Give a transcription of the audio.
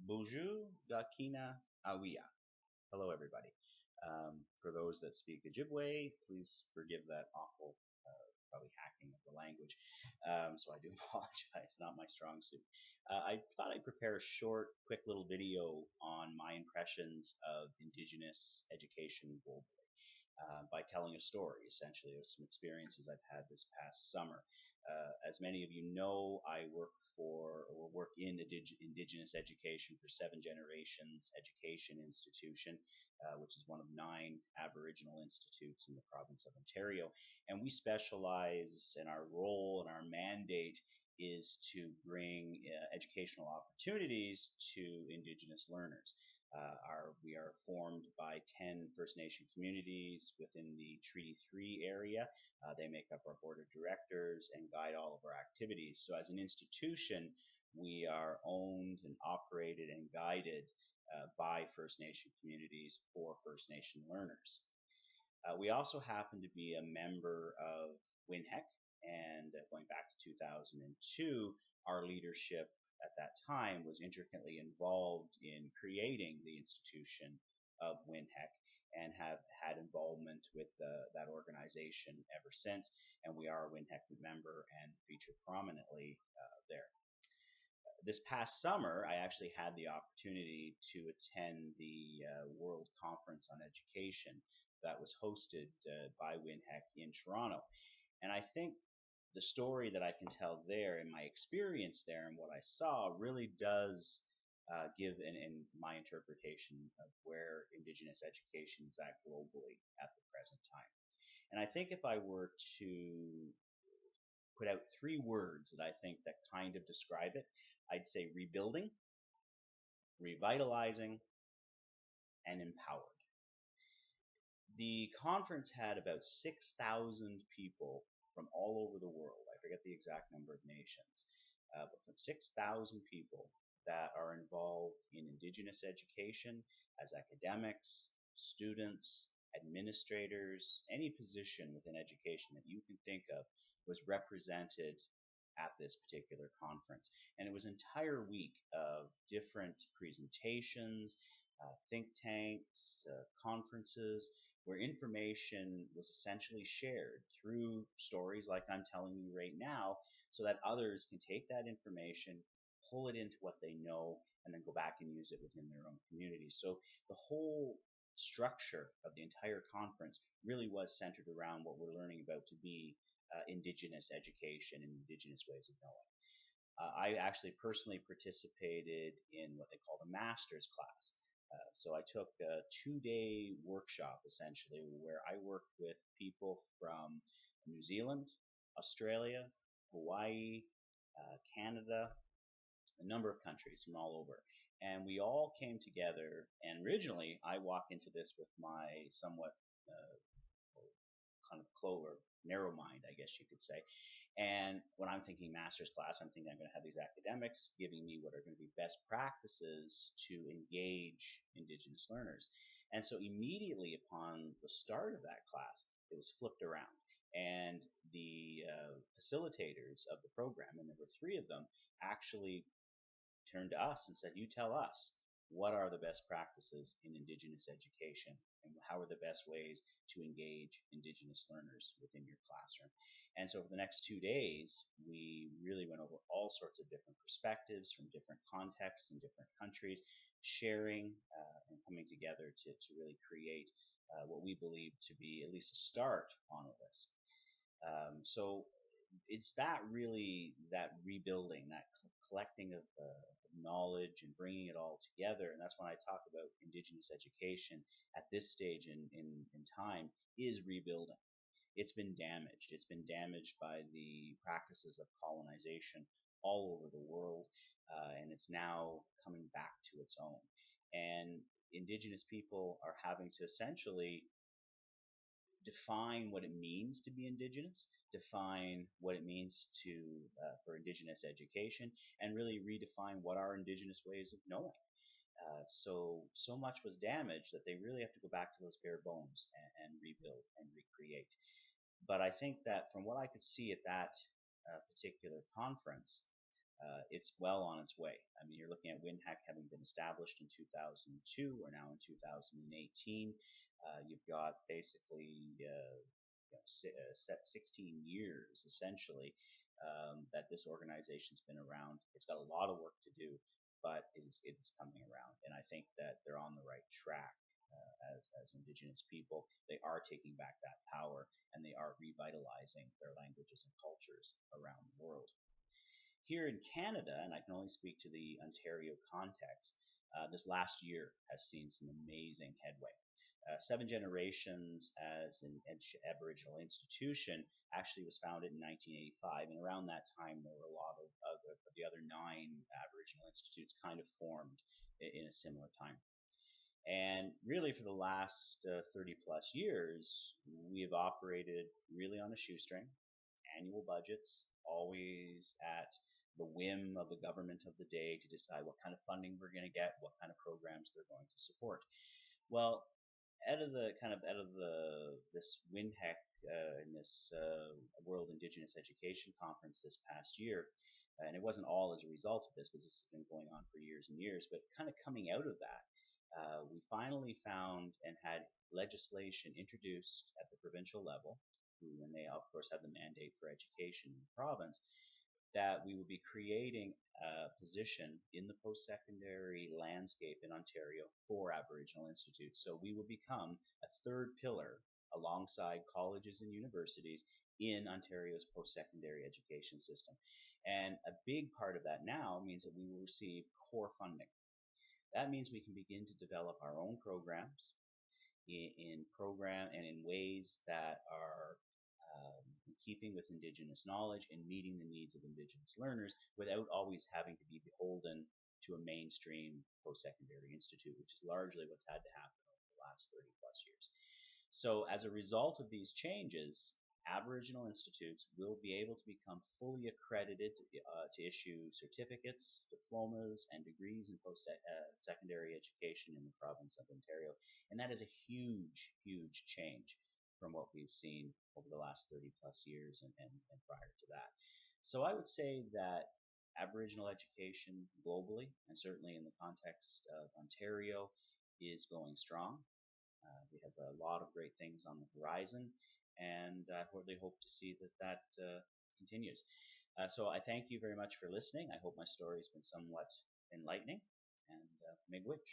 Bonjour, Gakina Awia. Hello, everybody. For those that speak Ojibwe, please forgive that awful, probably hacking of the language. So I do apologize, not my strong suit. I thought I'd prepare a short, quick little video on my impressions of Indigenous education globally by telling a story, essentially, of some experiences I've had this past summer. As many of you know, I work in Indigenous education for Seven Generations Education Institution, which is one of 9 Aboriginal institutes in the province of Ontario. And we specialize in our role and our mandate is to bring educational opportunities to Indigenous learners. We are formed by 10 First Nation communities within the Treaty 3 area. They make up our board of directors and guide all of our activities. So as an institution, we are owned and operated and guided by First Nation communities for First Nation learners. We also happen to be a member of WINHEC, and going back to 2002, our leadership at that time was intricately involved in creating the institution of WINHEC and have had involvement with that organization ever since. And we are a WINHEC member and feature prominently there. This past summer, I actually had the opportunity to attend the World Conference on Education that was hosted by WINHEC in Toronto. And I think the story that I can tell there and my experience there and what I saw really does give in my interpretation of where Indigenous education is at globally at the present time. And I think if I were to put out 3 words that I think that kind of describe it, I'd say rebuilding, revitalizing, and empowered. The conference had about 6,000 people from all over the world. I forget the exact number of nations, but from 6,000 people that are involved in Indigenous education as academics, students, administrators, any position within education that you can think of was represented at this particular conference. And it was an entire week of different presentations, think tanks, conferences, where information was essentially shared through stories like I'm telling you right now, so that others can take that information, pull it into what they know, and then go back and use it within their own communities. So the whole structure of the entire conference really was centered around what we're learning about to be Indigenous education and Indigenous ways of knowing. I actually personally participated in what they call the master's class. So I took a 2-day workshop essentially where I worked with people from New Zealand, Australia, Hawaii, Canada, a number of countries from all over. And we all came together, and originally I walked into this with my somewhat kind of clover, narrow mind, I guess you could say. And when I'm thinking master's class, I'm thinking I'm going to have these academics giving me what are going to be best practices to engage Indigenous learners. And so immediately upon the start of that class, it was flipped around. And the facilitators of the program, and there were 3 of them, actually turned to us and said, you tell us, what are the best practices in Indigenous education and how are the best ways to engage Indigenous learners within your classroom? And so for the next 2 days, we really went over all sorts of different perspectives from different contexts and different countries, sharing and coming together to really create what we believe to be at least a start on a list. So it's that really, that rebuilding, that collecting of knowledge and bringing it all together. And that's when I talk about Indigenous education at this stage in time is rebuilding. It's been damaged. It's been damaged by the practices of colonization all over the world, and it's now coming back to its own. And Indigenous people are having to essentially define what it means to be Indigenous, define what it means to for Indigenous education, and really redefine what are Indigenous ways of knowing. So much was damaged that they really have to go back to those bare bones and rebuild and recreate. But I think that from what I could see at that particular conference, it's well on its way. I mean, you're looking at WinHack having been established in 2002. We're now in 2018. You've got basically 16 years essentially that this organization's been around. It's got a lot of work to do, but it is coming around, and I think that they're on the right track. As Indigenous people, they are taking back that power and they are revitalizing their languages and cultures around the world. Here in Canada, and I can only speak to the Ontario context, this last year has seen some amazing headway. Seven Generations as an Aboriginal institution actually was founded in 1985, and around that time there were a lot of the other nine Aboriginal institutes kind of formed in a similar time. And really, for the last 30 plus years, we have operated really on a shoestring, annual budgets, always at the whim of the government of the day to decide what kind of funding we're going to get, what kind of programs they're going to support. Well, out of this WinHec in this World Indigenous Education Conference this past year, and it wasn't all as a result of this, because this has been going on for years and years, but kind of coming out of that, we finally found and had legislation introduced at the provincial level, and they of course have the mandate for education in the province, that we will be creating a position in the post-secondary landscape in Ontario for Aboriginal institutes. So we will become a third pillar alongside colleges and universities in Ontario's post-secondary education system. And a big part of that now means that we will receive core funding. That means we can begin to develop our own programs in program and in ways that are in keeping with Indigenous knowledge and meeting the needs of Indigenous learners without always having to be beholden to a mainstream post-secondary institute, which is largely what's had to happen over the last 30 plus years. So as a result of these changes, Aboriginal institutes will be able to become fully accredited to issue certificates, diplomas, and degrees in post-secondary education in the province of Ontario. And that is a huge, huge change from what we've seen over the last 30 plus years and prior to that. So I would say that Aboriginal education globally, and certainly in the context of Ontario, is going strong. We have a lot of great things on the horizon, and I really hope to see that continues. So I thank you very much for listening. I hope my story has been somewhat enlightening, and Miigwech.